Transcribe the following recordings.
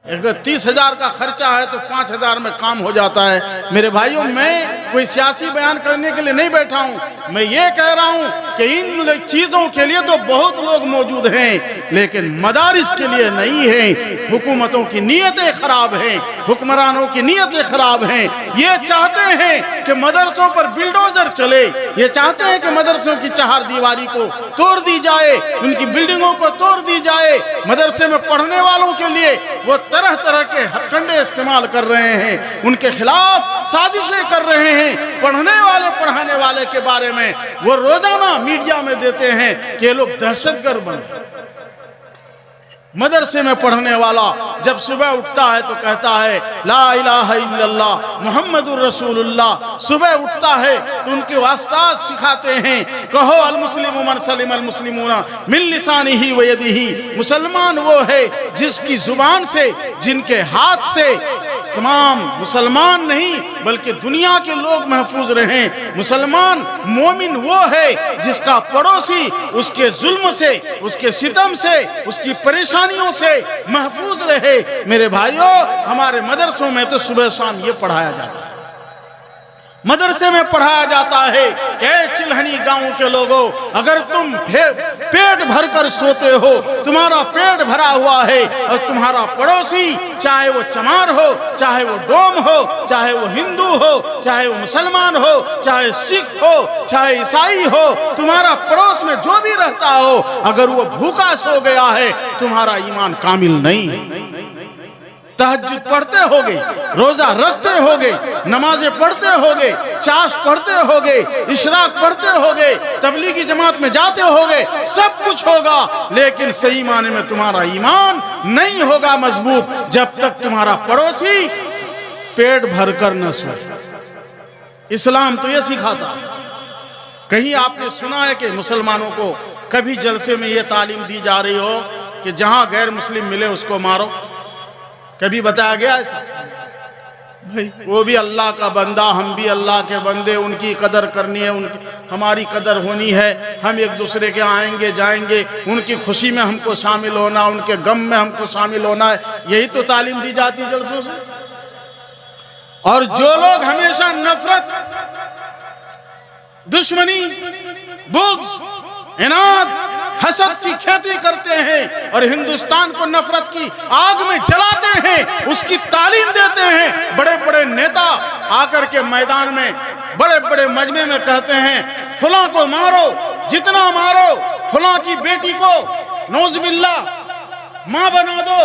अगर 30,000 का खर्चा है तो 5,000 में काम हो जाता है। मेरे भाइयों, मैं कोई सियासी बयान करने के लिए नहीं बैठा हूं। मैं ये कह रहा हूं कि इन चीजों के लिए तो बहुत लोग मौजूद हैं, लेकिन मदारिस के लिए नहीं है। हुकूमतों की नीयतें खराब हैं, हुक्मरानों की नीयतें खराब हैं। ये चाहते हैं कि मदरसों पर बिल्डोजर चले, ये चाहते हैं कि मदरसों की चार दीवारी को तोड़ दी जाए, उनकी बिल्डिंगों को तोड़ दी जाए। मदरसे में पढ़ने वालों के लिए वो तरह तरह के हथकंडे इस्तेमाल कर रहे हैं, उनके खिलाफ साजिशें कर रहे हैं। पढ़ने वाले पढ़ाने वाले के बारे में वो रोजाना मीडिया में देते हैं कि ये लोग दहशतगर्द बन। मदरसे में पढ़ने वाला जब सुबह उठता है तो कहता है ला इलाहा इल्लल्लाह मुहम्मदुर रसूलुल्लाह। सुबह उठता है तो उनके वास्ता सिखाते हैं, कहो अल मुस्लिमु मन सलिम अल मुस्लिमूना मिन लिसानिही व यदिही। मुसलमान वो है जिसकी जुबान से, जिनके हाथ से तमाम मुसलमान नहीं बल्कि दुनिया के लोग महफूज रहें। मुसलमान मोमिन वो है जिसका पड़ोसी उसके जुल्म से, उसके सितम से, उसकी परेशानियों से महफूज रहे। मेरे भाइयों, हमारे मदरसों में तो सुबह शाम ये पढ़ाया जाता है। मदरसे में पढ़ाया जाता है कि चिल्हनी गांव के लोगों, अगर तुम पेट भरकर सोते हो, तुम्हारा पेट भरा हुआ है, और तुम्हारा पड़ोसी चाहे वो चमार हो, चाहे वो डोम हो, चाहे वो हिंदू हो, चाहे वो मुसलमान हो, चाहे सिख हो, चाहे ईसाई हो, तुम्हारा पड़ोस में जो भी रहता हो, अगर वो भूखा सो गया है, तुम्हारा ईमान कामिल नहीं है। तहज्जुद पढ़ते होगे, रोजा रखते होगे, नमाजें पढ़ते होगे, चाश पढ़ते होगे, इशराक पढ़ते होगे, तबलीगी जमात में जाते होगे, सब कुछ होगा, लेकिन सही माने में तुम्हारा ईमान नहीं होगा मजबूत जब तक तुम्हारा पड़ोसी पेट भरकर न सोए। इस्लाम तो यह सिखाता। कहीं आपने सुना है कि मुसलमानों को कभी जलसे में यह तालीम दी जा रही हो कि जहां गैर मुस्लिम मिले उसको मारो? कभी बताया गया ऐसा? भाई वो भी अल्लाह का बंदा, हम भी अल्लाह के बंदे, उनकी कदर करनी है, उनकी हमारी कदर होनी है। हम एक दूसरे के आएंगे जाएंगे, उनकी खुशी में हमको शामिल होना, उनके गम में हमको शामिल होना है। यही तो तालीम दी जाती है जलसों से। और जो लोग हमेशा नफरत, दुश्मनी, बुग़्ज़, इनाद, हसद की खेती करते हैं और हिंदुस्तान को नफरत की आग में जलाते हैं, उसकी तालीम देते हैं। बड़े बड़े नेता आकर के मैदान में, बड़े बड़े मजमे में कहते हैं फलां को मारो, जितना मारो, फलां की बेटी को नौज़ुबिल्लाह मां बना दो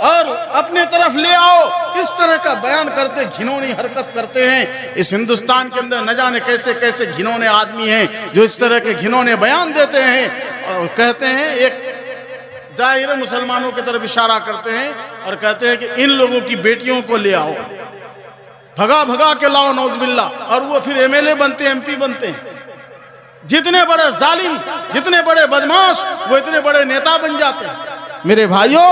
और अपने तरफ ले आओ। इस तरह का बयान करते, घिनौनी हरकत करते हैं। इस हिंदुस्तान के अंदर न जाने कैसे कैसे घिनौने आदमी हैं जो इस तरह के घिनौने बयान देते हैं और कहते हैं, एक जाहिर मुसलमानों की तरफ इशारा करते हैं और कहते हैं कि इन लोगों की बेटियों को ले आओ, भगा भगा के लाओ नौज़ुबिल्लाह, और वो फिर एमएलए बनते, एमपी बनते हैं। जितने बड़े जालिम, जितने बड़े बदमाश, वो इतने बड़े नेता बन जाते हैं। मेरे भाइयों,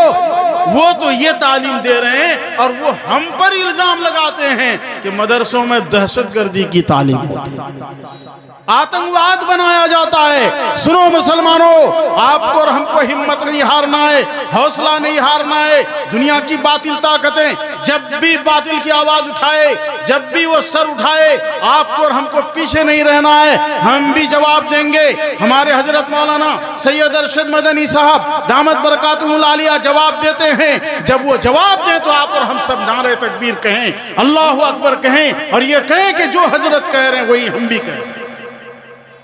वो तो ये तालीम दे रहे हैं और वो हम पर इल्जाम लगाते हैं कि मदरसों में दहशतगर्दी की तालीम होती है, आतंकवाद बनाया जाता है। सुनो मुसलमानों, आपको और हमको हिम्मत नहीं हारना है, हौसला नहीं हारना है। दुनिया की बातिल ताकतें जब भी बातिल की आवाज उठाए, जब भी वो सर उठाए, आपको और हमको पीछे नहीं रहना है। हम भी जवाब देंगे। हमारे हजरत मौलाना सैयद अरशद मदनी साहब दामत बरकातुहुल आलिया जवाब देते हैं। जब वो जवाब दें तो आप और हम सब नारे तकबीर कहें, अल्लाहु अकबर कहें, और ये कहें कि जो हजरत कह रहे हैं वही हम भी कहें।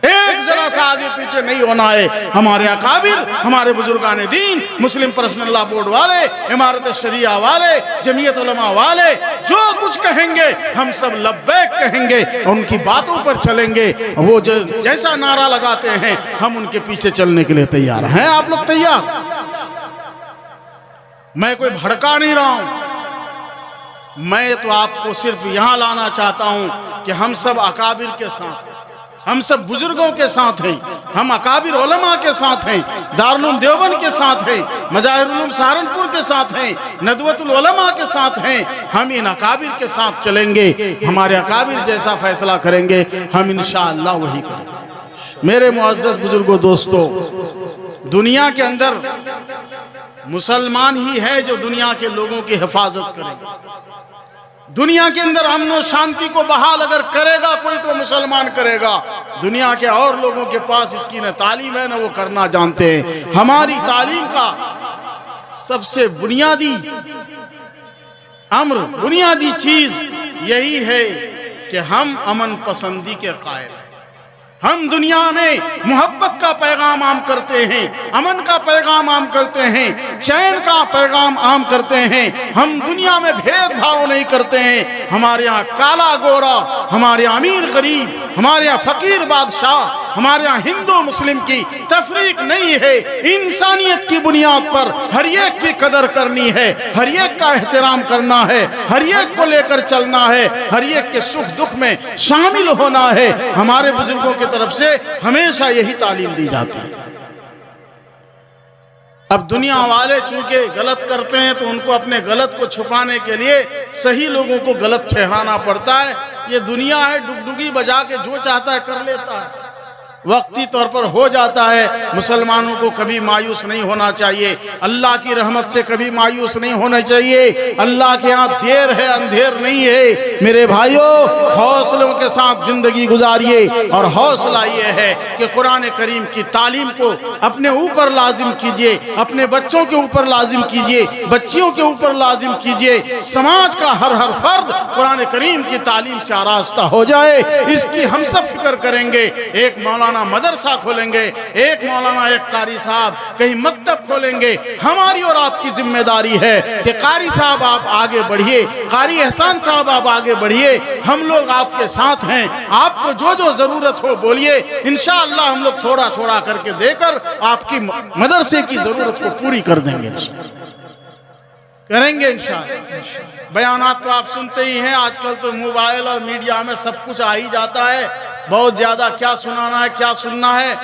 एक जरा सा आगे पीछे नहीं होना है। हमारे अकाबिर, हमारे बुजुर्गान दीन, मुस्लिम पर्सनल लॉ बोर्ड वाले, इमारत शरिया वाले, जमीयत उलमा वाले जो कुछ कहेंगे हम सब लब्बैक कहेंगे, उनकी बातों पर चलेंगे। वो जो जैसा नारा लगाते हैं हम उनके पीछे चलने के लिए तैयार हैं। आप लोग तैयार? मैं कोई भड़का नहीं रहा हूं, मैं तो आपको सिर्फ यहां लाना चाहता हूं कि हम सब अकाबिर के साथ, हम सब बुजुर्गों के साथ हैं, हम अकाबिर उलमा के साथ हैं, दारुल उलूम देवबंद के साथ हैं, मज़ाहिरुल उलूम सहारनपुर के साथ हैं, नदवतुल उलमा के साथ हैं। हम इन अकाबिर के साथ चलेंगे, हमारे अकाबिर जैसा फैसला करेंगे, हम इंशाअल्लाह वही करेंगे। मेरे मुअज़्ज़ज़ बुजुर्गों, दोस्तों, दुनिया के अंदर मुसलमान ही है जो दुनिया के लोगों की हिफाजत करेगा। दुनिया के अंदर अमन और शांति को बहाल अगर करेगा कोई तो मुसलमान करेगा। दुनिया के और लोगों के पास इसकी न तालीम है न वो करना जानते हैं। हमारी तालीम का सबसे बुनियादी अम्र, बुनियादी चीज यही है कि हम अमन पसंदी के कायल हैं। हम दुनिया में मोहब्बत का पैगाम आम करते हैं, अमन का पैगाम आम करते हैं, चैन का पैगाम आम करते हैं। हम दुनिया में भेदभाव नहीं करते हैं। हमारे यहाँ काला गोरा, हमारे यहाँ अमीर गरीब, हमारे यहाँ फकीर बादशाह, हमारे यहाँ हिंदू मुस्लिम की तफरीक नहीं है। इंसानियत की बुनियाद पर हर एक की कदर करनी है, हर एक का एहतराम करना है, हर एक को लेकर चलना है, हर एक के सुख दुख में शामिल होना है। हमारे बुजुर्गों के तरफ से हमेशा यही तालीम दी जाती है। अब दुनिया वाले चूंकि गलत करते हैं तो उनको अपने गलत को छुपाने के लिए सही लोगों को गलत ठहराना पड़ता है। ये दुनिया है, डुगडुगी बजा के जो चाहता है कर लेता है, वक्ती तौर पर हो जाता है। मुसलमानों को कभी मायूस नहीं होना चाहिए, अल्लाह की रहमत से कभी मायूस नहीं होना चाहिए। अल्लाह के यहाँ देर है अंधेर नहीं है। मेरे भाइयों, हौसलों के साथ जिंदगी गुजारिए और हौसला ये है कि कुरान करीम की तालीम को अपने ऊपर लाजिम कीजिए, अपने बच्चों के ऊपर लाजिम कीजिए, बच्चियों के ऊपर लाजिम कीजिए। समाज का हर हर फर्द कुरान करीम की तालीम से आरास्ता हो जाए, इसकी हम सब फिक्र करेंगे। एक मौलाना मदरसा खोलेंगे, एक मौलाना एक कारी साहब कहीं मकतब खोलेंगे। हमारी और आपकी जिम्मेदारी है कि कारी साहब आप आगे बढ़िए, कारी एहसान साहब आप आगे बढ़िए, हम लोग आपके साथ हैं। आपको जो जो जरूरत हो बोलिए, इंशाअल्लाह हम लोग थोड़ा थोड़ा करके देकर आपकी मदरसे की जरूरत को पूरी कर देंगे, करेंगे इंशाअल्लाह। बयानात तो आप सुनते ही हैं, आजकल तो मोबाइल और मीडिया में सब कुछ आ ही जाता है। बहुत ज़्यादा क्या सुनाना है, क्या सुनना है।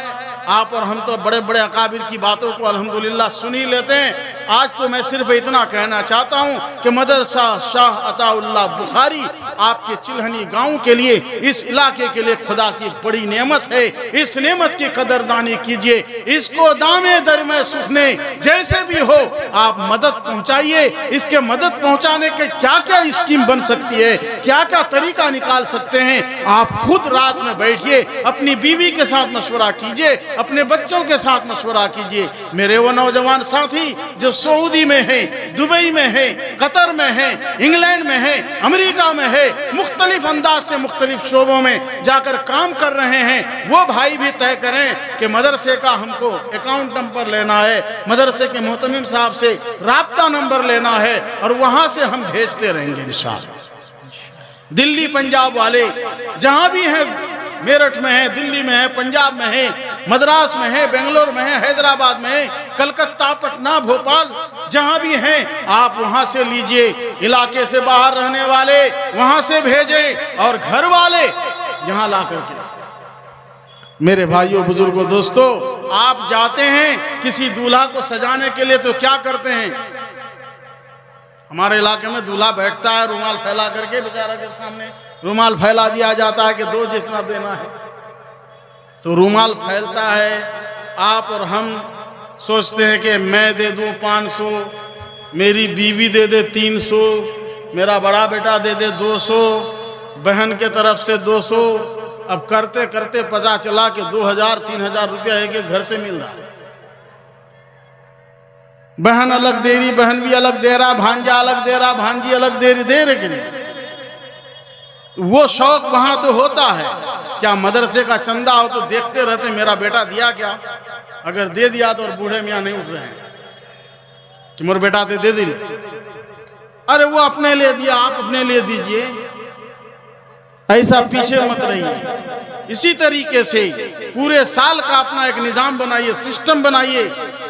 आप और हम तो बड़े बड़े अकाबिर की बातों को अल्हम्दुलिल्लाह सुन ही लेते हैं। आज तो मैं सिर्फ इतना कहना चाहता हूँ कि मदरसा शाह अताउल्लाह बुखारी आपके चिल्हनी गांव के लिए, इस इलाके के लिए खुदा की बड़ी नेमत है। इस नेमत की कदरदानी कीजिए, इसको दामे दर में सुखने जैसे भी हो आप मदद पहुँचाइए। इसके मदद पहुँचाने के क्या क्या स्कीम बन सकती है, क्या क्या तरीका निकाल सकते हैं, आप खुद रात में बैठिए, अपनी बीवी के साथ मशवरा कीजिए, अपने बच्चों के साथ मशवरा कीजिए। मेरे वो नौजवान साथी जो सऊदी में है, दुबई में है, कतर में है, इंग्लैंड में है, अमेरिका में है, मुख्तलिफ अंदाज से मुख्तलिफ शोबों में जाकर काम कर रहे हैं, वो भाई भी तय करें कि मदरसे का हमको अकाउंट नंबर लेना है, मदरसे के मोहतमिम साहब से राब्ता नंबर लेना है और वहां से हम भेजते रहेंगे इंशाअल्लाह। दिल्ली पंजाब वाले जहां भी हैं, मेरठ में है, दिल्ली में है, पंजाब में है, मद्रास में है, बेंगलोर में है, हैदराबाद में है, कलकत्ता, पटना, भोपाल, जहां भी हैं आप वहां से लीजिए। इलाके से बाहर रहने वाले वहां से भेजें और घर वाले यहां ला करके। मेरे भाइयों, बुजुर्गों, दोस्तों, आप जाते हैं किसी दूल्हा को सजाने के लिए तो क्या करते हैं? हमारे इलाके में दूल्हा बैठता है रुमाल फैला करके, बेचारा के सामने रुमाल फैला दिया जाता है कि दो जितना देना है, तो रुमाल फैलता है। आप और हम सोचते हैं कि मैं दे दूं 500, मेरी बीवी दे दे 300, मेरा बड़ा बेटा दे दे 200, बहन के तरफ से 200। अब करते करते पता चला कि 2000-3000 रुपया एक एक घर से मिल रहा है। बहन अलग दे रही, बहन भी अलग दे रहा, भांजा अलग दे रहा, भांजी अलग दे रहे कि नहीं? वो शौक वहां तो होता है। क्या मदरसे का चंदा हो तो देखते रहते मेरा बेटा दिया क्या? अगर दे दिया तो और बूढ़े मियाँ नहीं उठ रहे हैं कि मोर बेटा दे दी। अरे वो अपने लिए दिया, आप अपने लिए दीजिए, ऐसा पीछे मत रहिए। इसी तरीके से पूरे साल का अपना एक निजाम बनाइए, सिस्टम बनाइए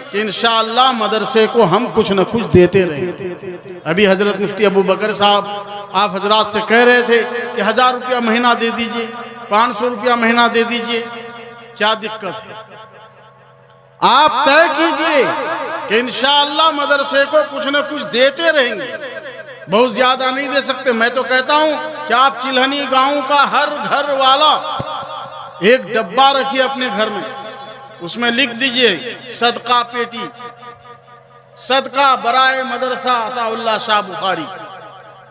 कि इंशाअल्लाह मदरसे को हम कुछ न कुछ देते रहें। अभी हजरत मुफ्ती अबू बकर साहब आप हजरात से कह रहे थे कि 1000 रुपया महीना दे दीजिए, 500 रुपया महीना दे दीजिए, क्या दिक्कत है? आप तय कीजिए कि इंशाअल्लाह मदरसे को कुछ न कुछ देते रहेंगे। बहुत ज्यादा नहीं दे सकते। मैं तो कहता हूं कि आप चिल्हनी गांव का हर घर वाला एक डब्बा रखिए अपने घर में, उसमें लिख दीजिए सदका पेटी। सदका बराए मदरसा अताउल्लाह शाह बुखारी,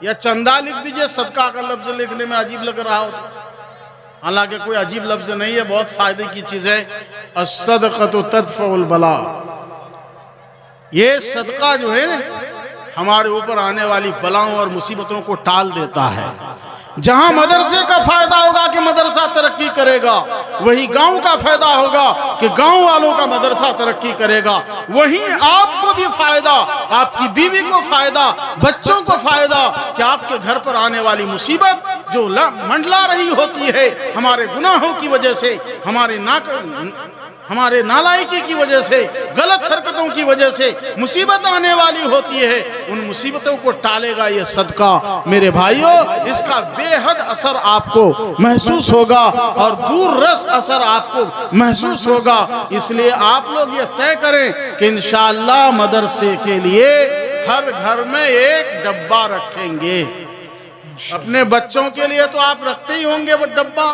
या चंदा लिख दीजिए, सदका का लफ्ज लिखने में अजीब लग रहा होता, हालांकि कोई अजीब लफ्ज नहीं है, बहुत फायदे की चीज है। अस्सदक़तु तदफ़उल बला, ये सदका जो है ना हमारे ऊपर आने वाली बलाओं और मुसीबतों को टाल देता है। जहां मदरसे का फायदा होगा कि मदरसा तरक्की करेगा, वही गांव का फायदा होगा कि गांव वालों का मदरसा तरक्की करेगा। वहीं आपको भी फायदा, आपकी बीवी को फायदा, बच्चों को फायदा कि आपके घर पर आने वाली मुसीबत जो मंडला रही होती है हमारे गुनाहों की वजह से, हमारे नालायकी की वजह से, गलत हरकतों की वजह से मुसीबत आने वाली होती है, उन मुसीबतों को टालेगा ये सदका। मेरे भाइयों, इसका बेहद असर आपको महसूस होगा और दूर रस असर आपको महसूस होगा। इसलिए आप लोग ये तय करें कि इंशाअल्लाह मदरसे के लिए हर घर में एक डब्बा रखेंगे। अपने बच्चों के लिए तो आप रखते ही होंगे वो डब्बा,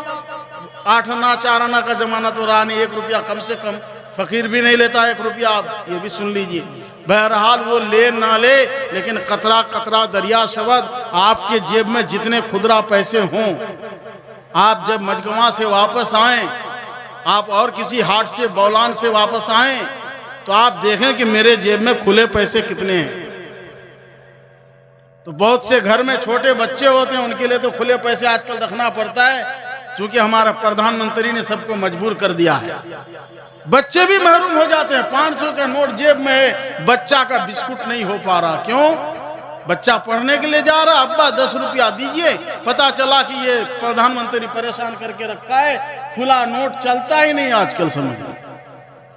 8 आना 4 आना का जमाना तो रहा नहीं, 1 रुपया कम से कम फकीर भी नहीं लेता 1 रुपया, आप ये भी सुन लीजिए। बहरहाल वो ले ना ले, लेकिन कतरा कतरा दरिया शबद, आपके जेब में जितने खुदरा पैसे हों, आप जब मजगवा से वापस आएं, आप और किसी हाट से बौलान से वापस आएं, तो आप देखें कि मेरे जेब में खुले पैसे कितने हैं। तो बहुत से घर में छोटे बच्चे होते हैं, उनके लिए तो खुले पैसे आजकल रखना पड़ता है, क्योंकि हमारा प्रधानमंत्री ने सबको मजबूर कर दिया है। बच्चे भी महरूम हो जाते हैं, 500 का नोट जेब में है, बच्चा का बिस्कुट नहीं हो पा रहा। क्यों? बच्चा पढ़ने के लिए जा रहा, अब्बा 10 रुपया दीजिए, पता चला कि ये प्रधानमंत्री परेशान करके रखा है, खुला नोट चलता ही नहीं आजकल, समझ लो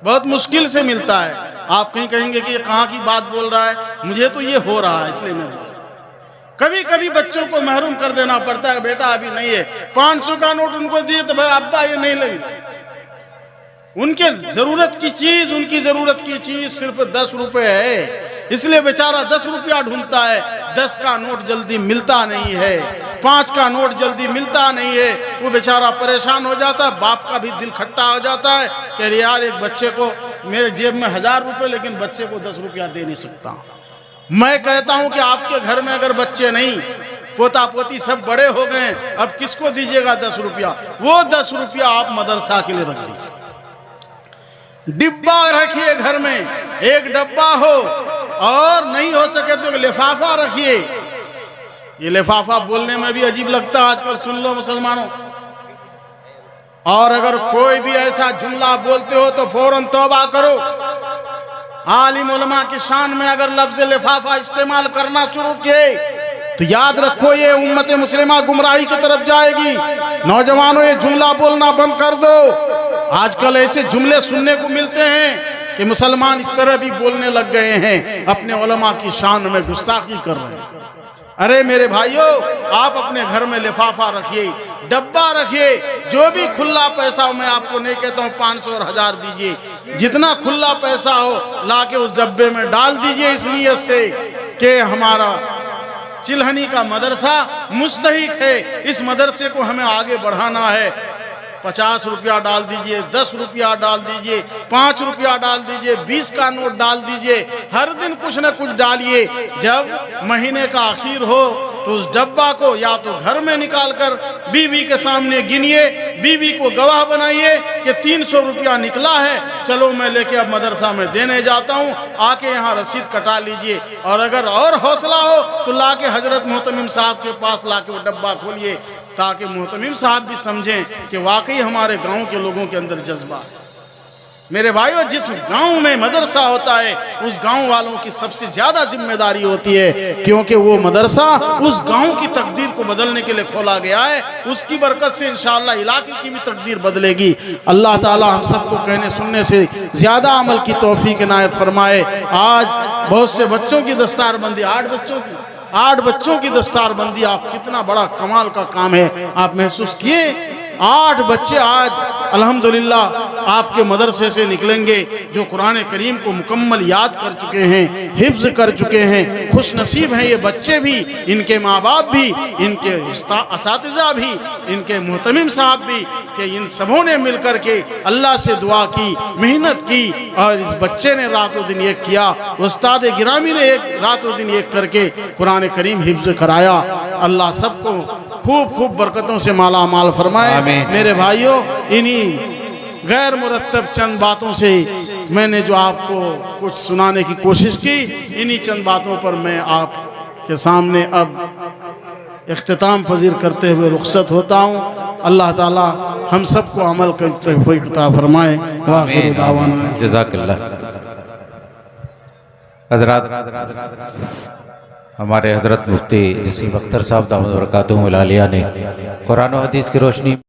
बहुत मुश्किल से मिलता है। आप कहीं कहेंगे कि ये कहाँ की बात बोल रहा है, मुझे तो ये हो रहा है, इसलिए मैं बोल रहा हूं। कभी कभी बच्चों को महरूम कर देना पड़ता है, बेटा अभी नहीं है, 500 का नोट उनको दिए तो भाई अब्बा ये नहीं लगेगा। उनके जरूरत की चीज, उनकी जरूरत की चीज सिर्फ 10 रुपए है, इसलिए बेचारा 10 रुपया ढूंढता है। 10 का नोट जल्दी मिलता नहीं है, 5 का नोट जल्दी मिलता नहीं है, वो बेचारा परेशान हो जाता है। बाप का भी दिल खट्टा हो जाता है कि अरे यार, एक बच्चे को, मेरे जेब में 1000 रुपये, लेकिन बच्चे को 10 रुपया दे नहीं सकता। मैं कहता हूं कि आपके घर में अगर बच्चे नहीं, पोता पोती सब बड़े हो गए, अब किसको दीजिएगा 10 रुपया? वो 10 रुपया आप मदरसा के लिए रख दीजिए। डिब्बा रखिए घर में, एक डब्बा हो, और नहीं हो सके तो लिफाफा रखिए। ये लिफाफा बोलने में भी अजीब लगता है आजकल, सुन लो मुसलमानों। और अगर कोई भी ऐसा जुमला बोलते हो तो फौरन तौबा करो। आलिम उलमा की शान में अगर लफ्ज लिफाफा इस्तेमाल करना शुरू किए तो याद रखो, ये उम्मत मुस्लिमा गुमराही की तरफ जाएगी। नौजवानों, ये जुमला बोलना बंद कर दो। आजकल ऐसे जुमले सुनने को मिलते हैं कि मुसलमान इस तरह भी बोलने लग गए हैं, अपने उलमा की शान में गुस्ताखी कर रहे हैं। अरे मेरे भाइयों, आप अपने घर में लिफाफा रखिए, डब्बा रखिए। जो भी खुला पैसा हो, मैं आपको नहीं कहता हूँ 500 और 1000 दीजिए, जितना खुला पैसा हो लाके उस डब्बे में डाल दीजिए, इसलिए से कि हमारा चिल्हनी का मदरसा मुस्तहिक है, इस मदरसे को हमें आगे बढ़ाना है। 50 रुपया डाल दीजिए, 10 रुपया डाल दीजिए, 5 रुपया डाल दीजिए, 20 का नोट डाल दीजिए, हर दिन कुछ न कुछ डालिए। जब महीने का आखिर हो तो उस डब्बा को या तो घर में निकाल कर बीवी के सामने गिनिए, बीवी को गवाह बनाइए कि 300 रुपया निकला है, चलो मैं लेके अब मदरसा में देने जाता हूँ, आके यहाँ रसीद कटा लीजिए। और अगर और हौसला हो तो लाके हजरत मोहतमिम साहब के पास लाके वो डब्बा खोलिए, ताकि मोहतमिम साहब भी समझें कि वाकई हमारे गांव के लोगों के अंदर जज्बा है। मेरे भाइयों, जिस गांव में मदरसा होता है उस गांव वालों की सबसे ज्यादा जिम्मेदारी होती है, क्योंकि वो मदरसा उस गांव की तकदीर को बदलने के लिए खोला गया है। उसकी बरकत से इंशाअल्लाह इलाके की भी तकदीर बदलेगी। अल्लाह ताला हम सबको कहने सुनने से ज्यादा अमल की तौफीक इनायत फरमाए। आज बहुत से बच्चों की दस्तारबंदी, 8 बच्चों की दस्तारबंदी, आप कितना बड़ा कमाल का काम है, आप महसूस किए? 8 बच्चे आज अल्हम्दुलिल्लाह आपके मदरसे से निकलेंगे जो कुरान करीम को मुकम्मल याद कर चुके हैं, हिफ्ज कर चुके हैं। खुश नसीब हैं ये बच्चे भी, इनके माँ बाप भी, इनके असातिज़ा भी, इनके मुहतमिम साहब भी, कि इन सबों ने मिल कर के अल्लाह से दुआ की, मेहनत की और इस बच्चे ने रातों दिन एक किया। उस्ताद गिरामी ने एक रातों दिन एक करके कुरान करीम हिफ्ज कराया। अल्लाह सबको खूब खूब बरकतों से माला माल फरमाए। मेरे भाइयों, इन्हीं गैर मुरत्तब चंद बातों से मैंने जो आपको कुछ सुनाने की कोशिश की, इन्हीं चंद बातों पर मैं आपके सामने अब इख्तिताम पजीर करते हुए रुखसत होता हूँ। अल्लाह ताला हम सबको अमल करते हुए अता फरमाए। वाखिर दावाना जज़ाकल्लाह। हज़रात, हमारे हज़रत मुफ्ती जसीम अख्तर साहब दामद बरकातुहु अल आलिया ने कुरान और हदीस की रोशनी